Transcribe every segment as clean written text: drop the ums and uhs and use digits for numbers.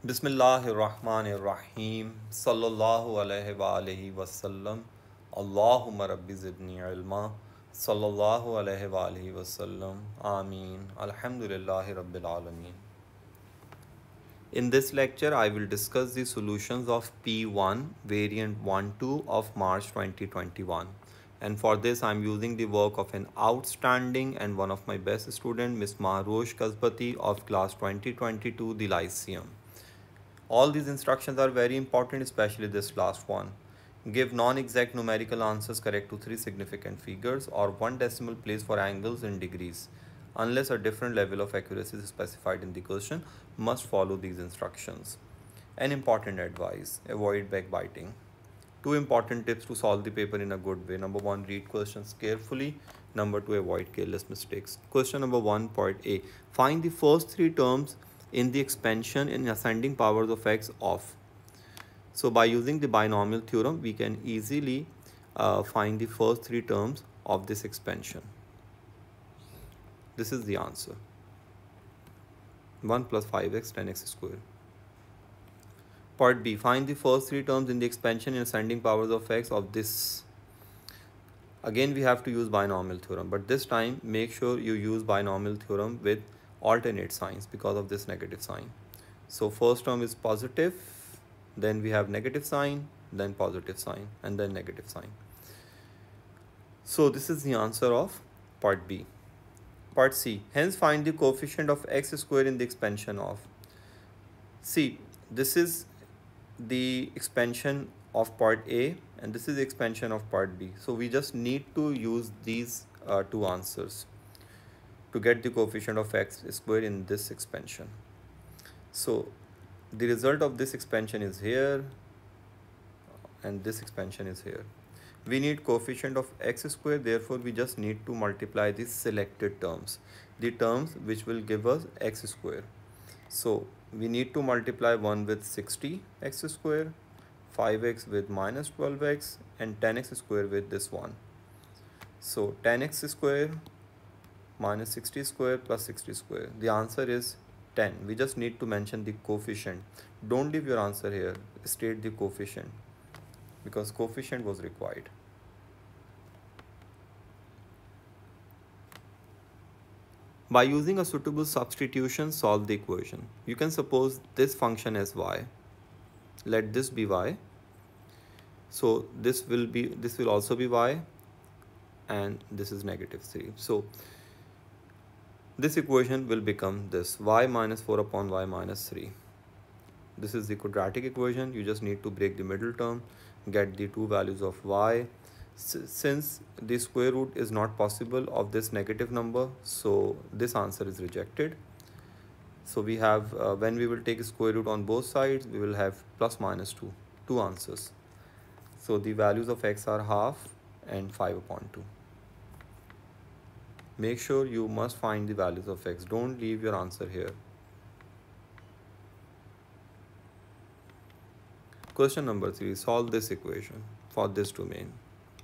Bismillahirrahmanirrahim. Sallallahu alayhi wa alihi wasallam. Allahumma rabbi zidni ilma. Sallallahu alayhi wa alihi wasallam. Ameen. Alhamdulillahi rabbil alameen. In this lecture, I will discuss the solutions of P1 variant 1-2 of March 2021. And for this, I am using the work of an outstanding and one of my best student, Miss Mahroush Kasbati of class 2022, the Lyceum. All these instructions are very important, especially this last one. Give non-exact numerical answers correct to 3 significant figures or 1 decimal place for angles in degrees. Unless a different level of accuracy is specified in the question, must follow these instructions. An important advice, avoid backbiting. 2 important tips to solve the paper in a good way. Number 1, read questions carefully. Number 2, avoid careless mistakes. Question number 1, part A. Find the first 3 terms in the expansion in ascending powers of x of. So by using the binomial theorem, we can easily find the first 3 terms of this expansion. This is the answer. 1 plus 5x 10x squared. Part B. Find the first 3 terms in the expansion in ascending powers of x of this. Again, we have to use binomial theorem, but this time make sure you use binomial theorem with alternate signs because of this negative sign. So first term is positive, then we have negative sign, then positive sign, and then negative sign. So this is the answer of part B. Part C. Hence find the coefficient of x square in the expansion of. See, this is the expansion of part A and this is the expansion of part B. So we just need to use these 2 answers to get the coefficient of x square in this expansion. So the result of this expansion is here and this expansion is here. We need coefficient of x square, therefore we just need to multiply the selected terms, the terms which will give us x square. So we need to multiply 1 with 60x square, 5x with minus 12x, and 10x square with this one. So 10x square minus 60 square plus 60 square. The answer is 10. We just need to mention the coefficient. Don't leave your answer here. State the coefficient because coefficient was required. By using a suitable substitution, solve the equation. You can suppose this function as y. Let this be y. So this will also be y, and this is negative 3. So this equation will become this y minus 4 upon y minus 3. This is the quadratic equation. You just need to break the middle term, get the 2 values of y. Since the square root is not possible of this negative number, so this answer is rejected. So we have when we will take square root on both sides, we will have plus minus 2 answers. So the values of x are half and 5 upon 2. Make sure you must find the values of x. Don't leave your answer here. Question number 3. Solve this equation for this domain.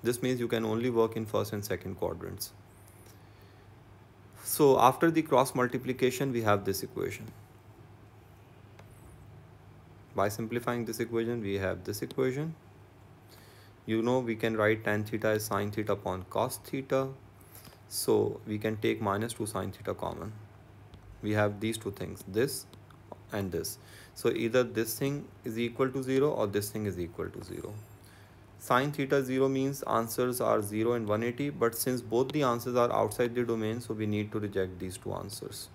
This means you can only work in first and second quadrants. So after the cross multiplication, we have this equation. By simplifying this equation, we have this equation. You know we can write tan theta as sine theta upon cos theta. So we can take minus 2 sine theta common. We have these 2 things, this and this. So either this thing is equal to 0 or this thing is equal to 0. Sine theta 0 means answers are 0 and 180, but since both the answers are outside the domain, so we need to reject these 2 answers.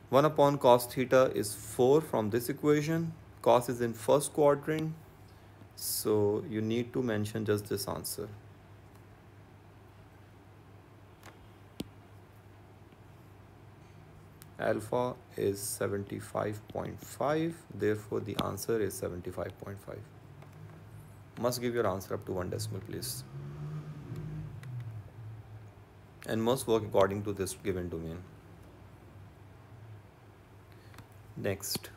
1 upon cos theta is 4 from this equation. Cos is in first quadrant, so you need to mention just this answer. Alpha is 75.5, therefore the answer is 75.5. Must give your answer up to 1 decimal place and must work according to this given domain. Next,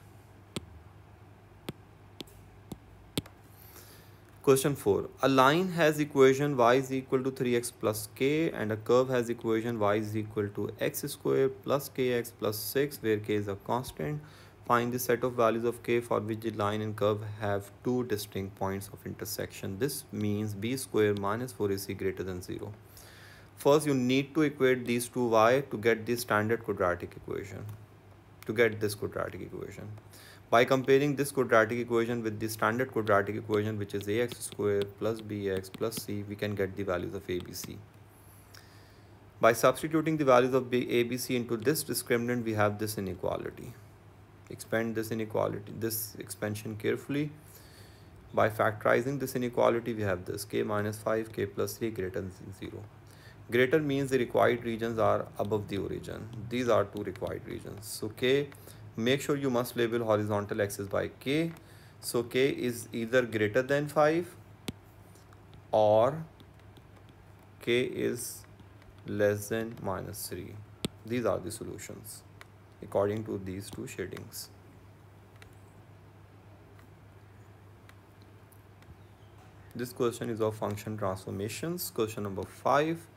question 4. A line has equation y is equal to 3x plus k and a curve has equation y is equal to x square plus kx plus 6 where k is a constant. Find the set of values of k for which the line and curve have two distinct points of intersection. This means b square minus 4ac greater than 0. First, you need to equate these two y to get the standard quadratic equation. To get this quadratic equation, by comparing this quadratic equation with the standard quadratic equation, which is ax square plus bx plus c, we can get the values of a, b, c. By substituting the values of a, b, c into this discriminant, we have this inequality. Expand this inequality, this expansion carefully. By factorizing this inequality, we have this k minus 5, k plus 3 greater than 0. Greater means the required regions are above the origin. These are two required regions. So k, make sure you must label horizontal axis by k. So k is either greater than 5 or k is less than minus 3. These are the solutions according to these two shadings. This question is of function transformations. Question number 5.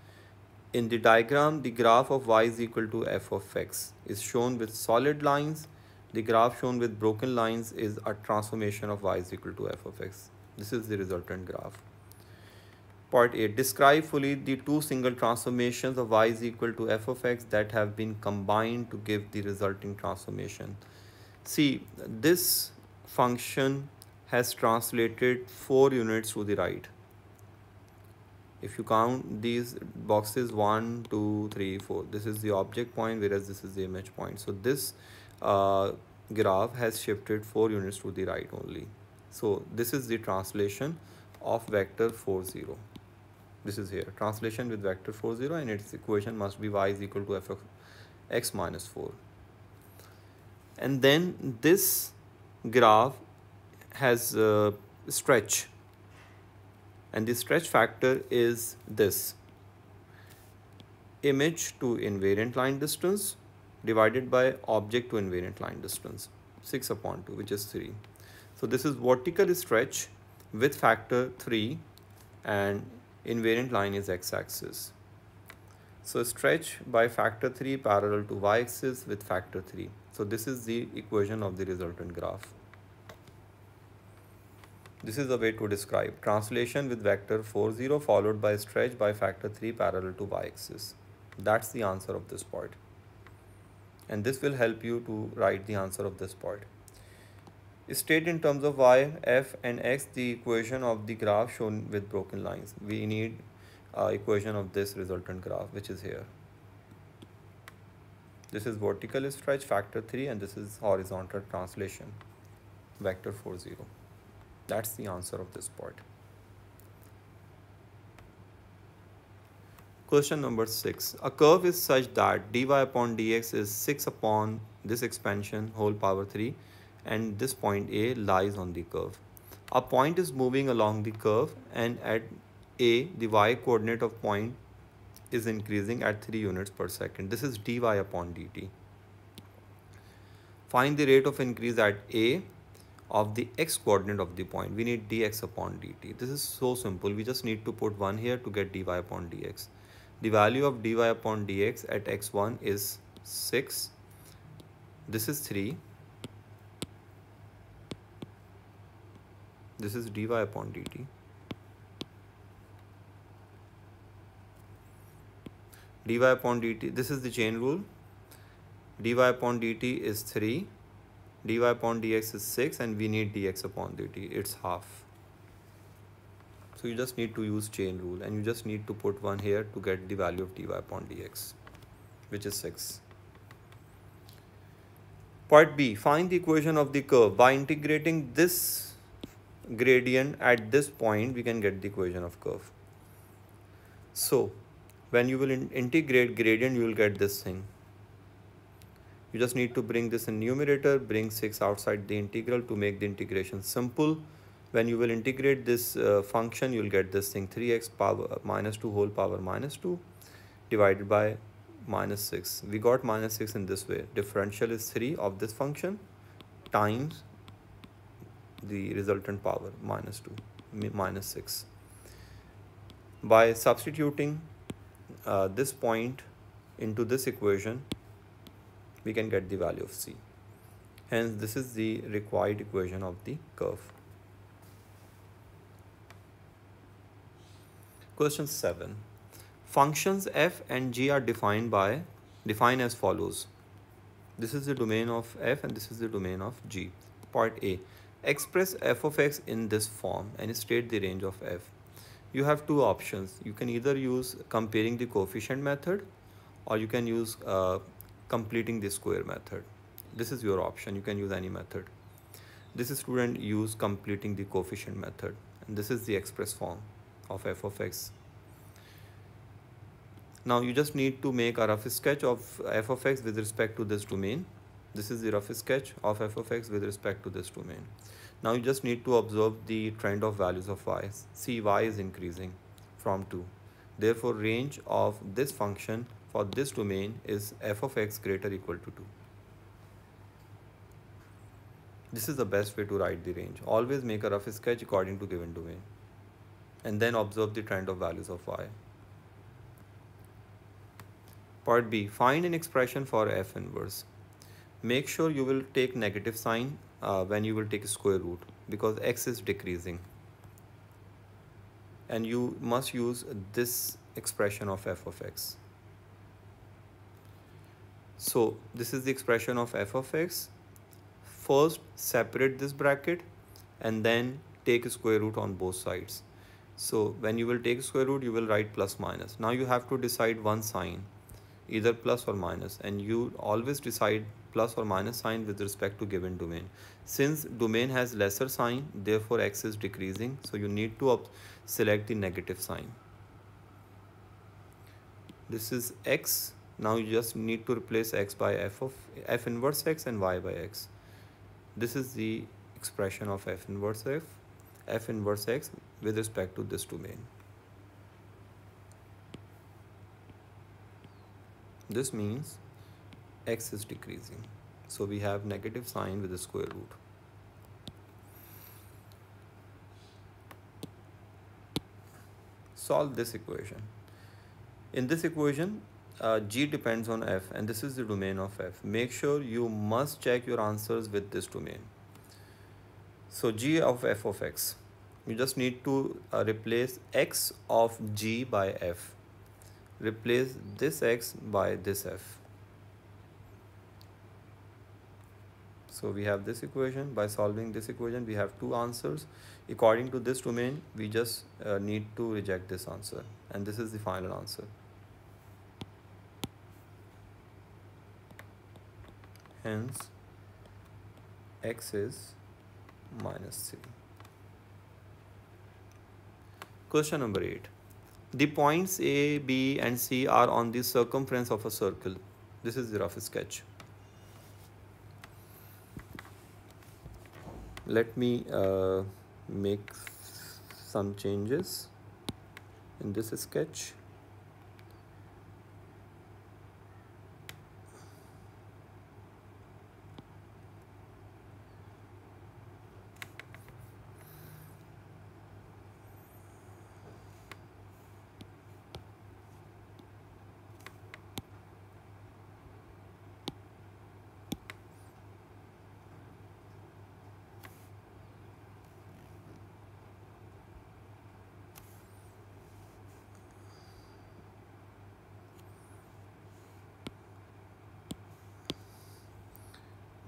In the diagram, the graph of y is equal to f of x is shown with solid lines. The graph shown with broken lines is a transformation of y is equal to f of x. This is the resultant graph. Part A. Describe fully the two single transformations of y is equal to f of x that have been combined to give the resulting transformation. See, this function has translated 4 units to the right. If you count these boxes 1, 2, 3, 4, this is the object point, whereas this is the image point. So this graph has shifted 4 units to the right only. So this is the translation of vector 4, 0. This is here, translation with vector 4, 0, and its equation must be y is equal to f of x minus 4. And then this graph has stretch, and the stretch factor is this image to invariant line distance divided by object to invariant line distance, 6 upon 2, which is 3. So this is vertical stretch with factor 3, and invariant line is x-axis. So stretch by factor 3 parallel to y-axis with factor 3. So this is the equation of the resultant graph. This is the way to describe translation with vector 4, 0 followed by stretch by factor 3 parallel to y-axis. That's the answer of this part. And this will help you to write the answer of this part. State in terms of y, f and x the equation of the graph shown with broken lines. We need equation of this resultant graph, which is here. This is vertical stretch factor 3, and this is horizontal translation vector 4, 0. That's the answer of this part. Question number 6. A curve is such that dy upon dx is 6 upon this expansion whole power 3, and this point A lies on the curve. A point is moving along the curve, and at A, the y coordinate of point is increasing at 3 units per second. This is dy upon dt. Find the rate of increase at A of the x coordinate of the point. We need dx upon dt. This is so simple. We just need to put 1 here to get dy upon dx. The value of dy upon dx at x1 is 6. This is 3. This is dy upon dt. Dy upon dt, this is the chain rule. Dy upon dt is 3. Dy upon dx is 6, and we need dx upon dt. It's half. So you just need to use chain rule, and you just need to put 1 here to get the value of dy upon dx, which is 6. Part B. Find the equation of the curve. By integrating this gradient at this point, we can get the equation of curve. So when you will integrate gradient, you will get this thing. You just need to bring this in numerator, bring 6 outside the integral to make the integration simple. When you will integrate this function, you will get this thing, 3x power minus 2 whole power minus 2 divided by minus 6. We got minus 6 in this way. Differential is 3 of this function times the resultant power minus 2, minus 6. By substituting this point into this equation, we can get the value of c. Hence, this is the required equation of the curve. Question 7. Functions f and g are defined as follows. This is the domain of f and this is the domain of g. Part A. Express f of x in this form and state the range of f. You have two options. You can either use comparing the coefficient method or you can use completing the square method. This is your option. You can use any method. This student use completing the coefficient method, and this is the express form of f of x. Now you just need to make a rough sketch of f of x with respect to this domain. This is the rough sketch of f of x with respect to this domain. Now you just need to observe the trend of values of y. See, y is increasing from 2. Therefore, range of this function for this domain is f of x greater or equal to 2. This is the best way to write the range. Always make a rough sketch according to given domain and then observe the trend of values of y. Part B. Find an expression for f inverse. Make sure you will take negative sign when you will take square root because x is decreasing. And you must use this expression of f of x. So this is the expression of f of x. First separate this bracket and then take square root on both sides. So when you will take square root, you will write plus minus. Now you have to decide one sign, either plus or minus, and you always decide plus or minus sign with respect to given domain. Since domain has lesser sign, therefore x is decreasing, so you need to select the negative sign. This is x. Now you just need to replace x by f inverse x and y by x. This is the expression of f inverse x with respect to this domain. This means x is decreasing. So we have negative sign with the square root. Solve this equation. In this equation, g depends on f and this is the domain of f. Make sure you must check your answers with this domain. So g of f of x. You just need to replace x of g by f. Replace this x by this f. So we have this equation. By solving this equation, we have two answers. According to this domain, we just need to reject this answer. And this is the final answer. Hence, x is minus 3. Question number 8. The points A, B and C are on the circumference of a circle. This is the rough sketch. Let me make some changes in this sketch.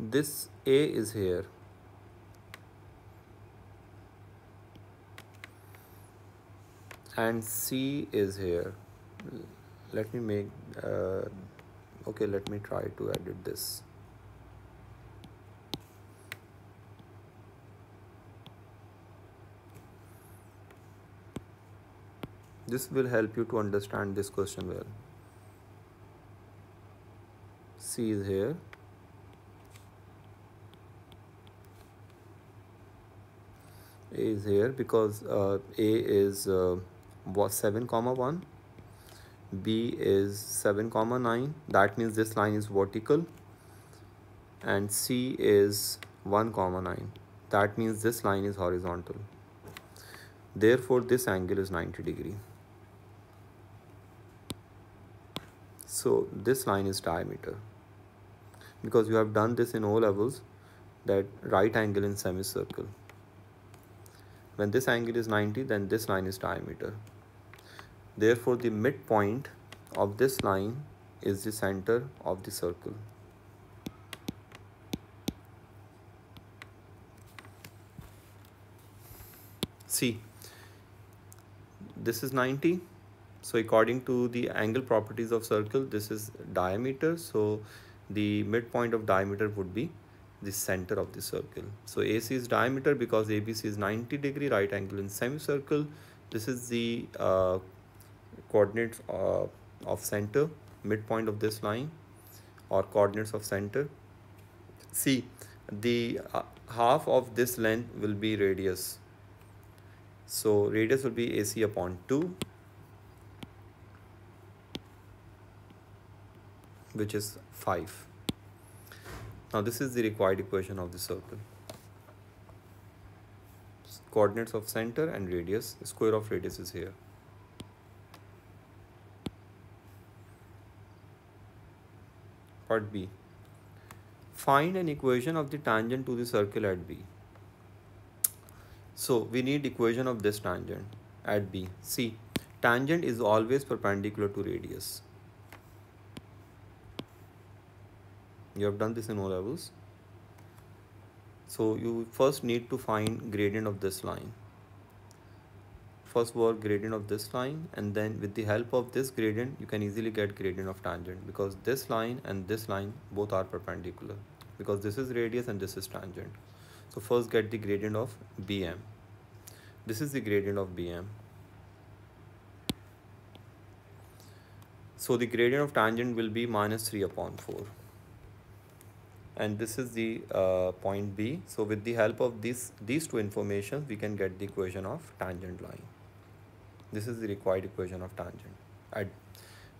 This A is here. And C is here. Let me make, okay, let me try to edit this. This will help you to understand this question well. C is here. A is here because A is 7 comma 1, B is 7 comma 9, that means this line is vertical, and C is 1 comma 9, that means this line is horizontal. Therefore this angle is 90 degree. So this line is diameter. Because you have done this in O levels, that right angle in semicircle. When this angle is 90, then this line is diameter. Therefore, the midpoint of this line is the center of the circle. See, this is 90. So according to the angle properties of circle, this is diameter. So the midpoint of diameter would be the center of the circle. So AC is diameter because ABC is 90-degree right angle in semicircle. This is the coordinates of center, midpoint of this line, or coordinates of center. See, the half of this length will be radius. So radius will be AC upon 2, which is 5. Now this is the required equation of the circle. Coordinates of center and radius, square of radius is here. Part B. Find an equation of the tangent to the circle at B. So we need equation of this tangent at B. See, tangent is always perpendicular to radius. You have done this in O levels. So you first need to find gradient of this line. First work gradient of this line, and then with the help of this gradient you can easily get gradient of tangent, because this line and this line both are perpendicular, because this is radius and this is tangent. So first get the gradient of BM. This is the gradient of BM. So the gradient of tangent will be -3/4. And this is the point B. So with the help of these two informations, we can get the equation of tangent line. This is the required equation of tangent at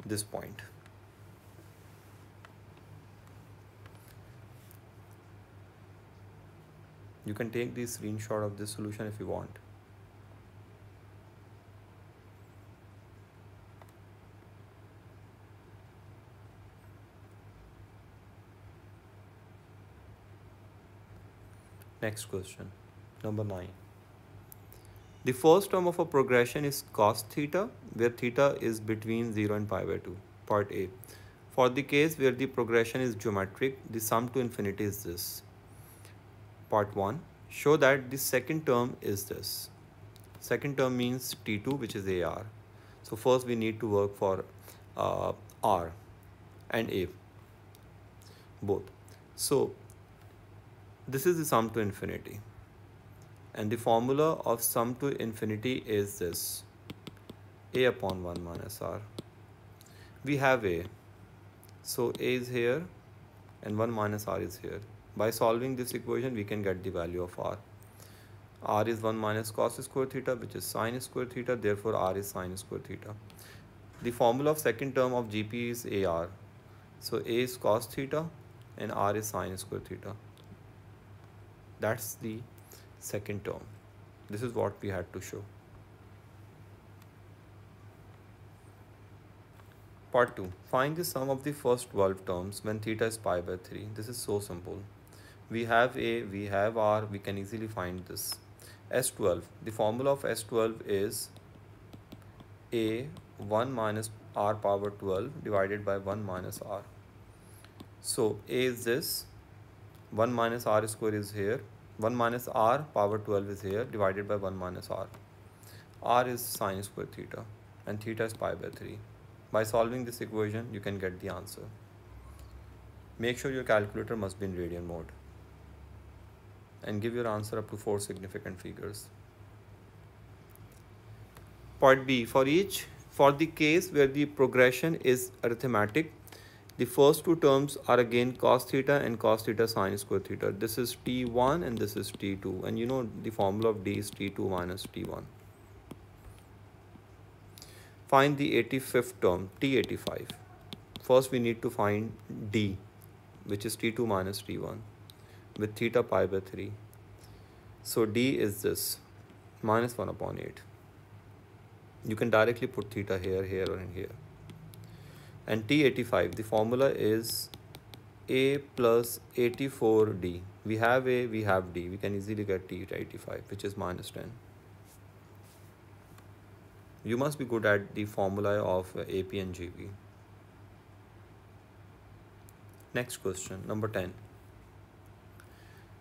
this point. You can take the screenshot of this solution if you want. Next question, number 9. The first term of a progression is cos theta, where theta is between 0 and pi/2. Part A. For the case where the progression is geometric, the sum to infinity is this. Part 1. Show that the second term is this. Second term means T2, which is AR. So first we need to work for R and A, both. So this is the sum to infinity. And the formula of sum to infinity is this: A upon 1 minus R. We have A. So A is here and 1 minus R is here. By solving this equation, we can get the value of R. R is 1 minus cos square theta, which is sin square theta. Therefore, R is sin square theta. The formula of second term of GP is AR. So A is cos theta and R is sin square theta. That's the second term. This is what we had to show. Part 2. Find the sum of the first 12 terms when theta is pi/3. This is so simple. We have A, we have R, we can easily find this. S12. The formula of S12 is A 1 minus R power 12 divided by 1 minus R. So A is this, 1 minus R square is here, 1 minus R power 12 is here, divided by 1 minus R. R is sin square theta and theta is pi/3. By solving this equation, you can get the answer. Make sure your calculator must be in radian mode and give your answer up to 4 significant figures. Part B. For the case where the progression is arithmetic, the first two terms are again cos theta and cos theta sin square theta. This is T1 and this is T2. And you know the formula of D is T2 minus T1. Find the 85th term, T85. First we need to find D, which is T2 minus T1 with theta pi/3. So D is this, minus 1 upon 8. You can directly put theta here, here, or in here. And T85, the formula is A plus 84D. We have A, we have D. We can easily get D at 85, which is minus 10. You must be good at the formula of AP and GP. Next question, number 10.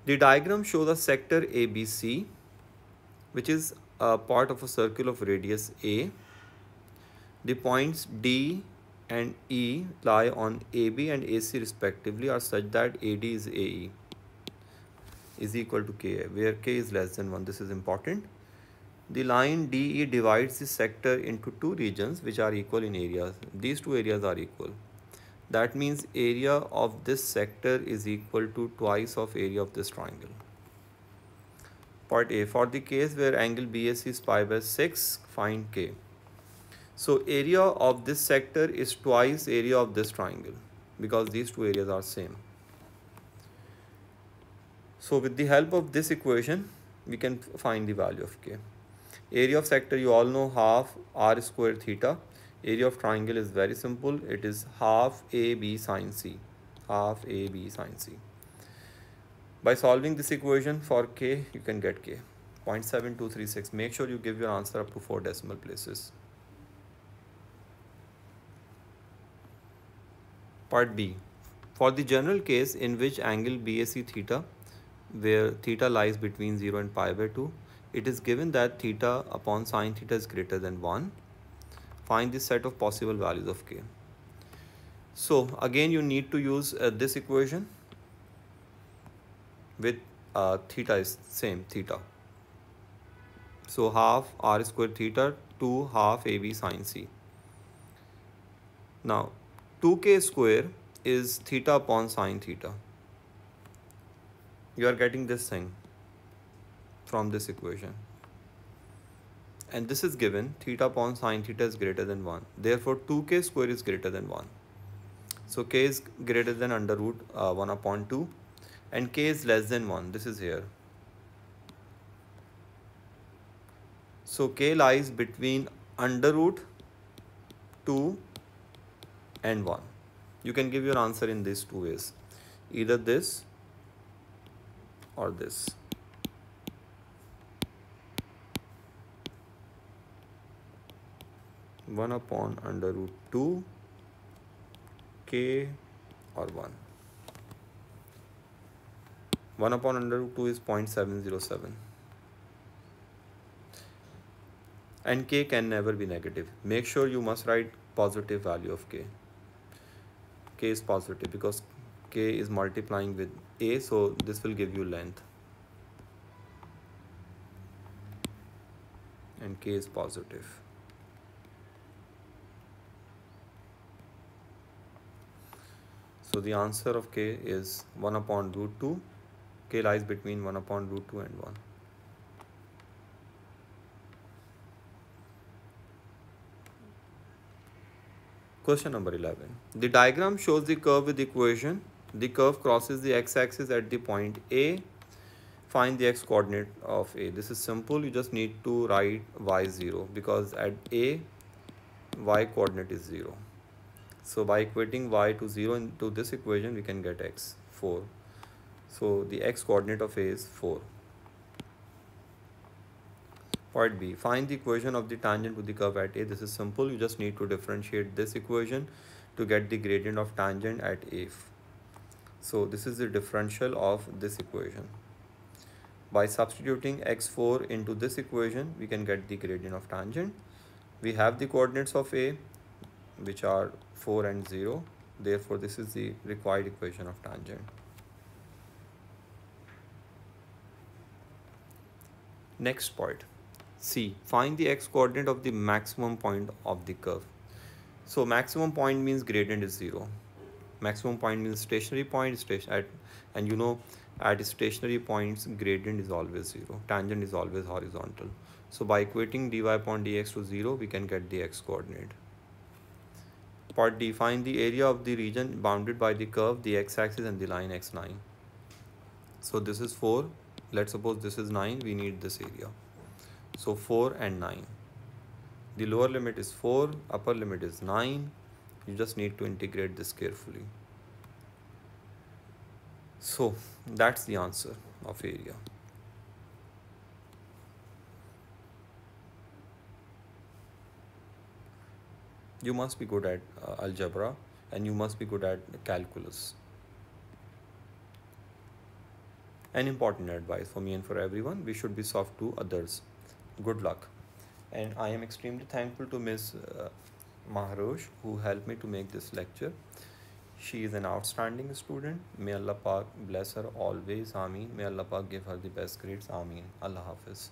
The diagram shows a sector ABC, which is a part of a circle of radius A. The points D and E lie on AB and AC respectively are such that AD is AE is equal to KA, where K is less than 1. This is important. The line DE divides the sector into two regions which are equal in areas. These two areas are equal. That means area of this sector is equal to twice of area of this triangle. Part A, for the case where angle BAC is pi by 6, find K. So area of this sector is twice area of this triangle because these two areas are same. So with the help of this equation, we can find the value of K. Area of sector, you all know, half r square theta. Area of triangle is very simple. It is half AB sine C. Half AB sine C. By solving this equation for K, you can get K. 0.7236. Make sure you give your answer up to 4 decimal places. Part B. For the general case in which angle BAC theta, where theta lies between 0 and pi by 2, it is given that theta upon sine theta is greater than 1. Find the set of possible values of K. So again you need to use this equation with theta is same theta. So half r square theta to half AB sine C. Now 2K square is theta upon sine theta. You are getting this thing from this equation. And this is given theta upon sine theta is greater than 1. Therefore 2K square is greater than 1. So K is greater than under root 1 upon 2 and K is less than 1. This is here. So K lies between under root 2 and 1. You can give your answer in these two ways. Either this or this. One upon under root 2 K or 1. 1 upon under root 2 is 0.707. And K can never be negative. Make sure you must write positive value of K. K is positive because K is multiplying with A, so this will give you length. And K is positive. So the answer of K is 1 upon root 2. K lies between 1 upon root 2 and 1. Question number 11. The diagram shows the curve with equation. The curve crosses the x-axis at the point A. Find the x-coordinate of A. This is simple. You just need to write y0 because at A, y-coordinate is 0. So by equating y to 0 into this equation, we can get x, 4. So the x-coordinate of A is 4. Part B. Find the equation of the tangent to the curve at A. This is simple. You just need to differentiate this equation to get the gradient of tangent at A. So this is the differential of this equation. By substituting x4 into this equation, we can get the gradient of tangent. We have the coordinates of A, which are 4 and 0. Therefore, this is the required equation of tangent. Next part. C. Find the x-coordinate of the maximum point of the curve. So maximum point means gradient is 0. Maximum point means stationary point, and you know at stationary points gradient is always 0. Tangent is always horizontal. So by equating dy upon dx to 0, we can get the x-coordinate. Part D. Find the area of the region bounded by the curve, the x-axis and the line x9. So this is 4. Let's suppose this is 9. We need this area. So 4 and 9. The lower limit is 4, upper limit is 9. You just need to integrate this carefully. So that's the answer of area. You must be good at algebra, and you must be good at calculus. An important advice for me and for everyone: we should be soft to others. Good luck. And I am extremely thankful to Ms. Maharosh, who helped me to make this lecture. She is an outstanding student. May Allah Pak bless her always. Ameen. May Allah Pak give her the best grades. Ameen. Allah Hafiz.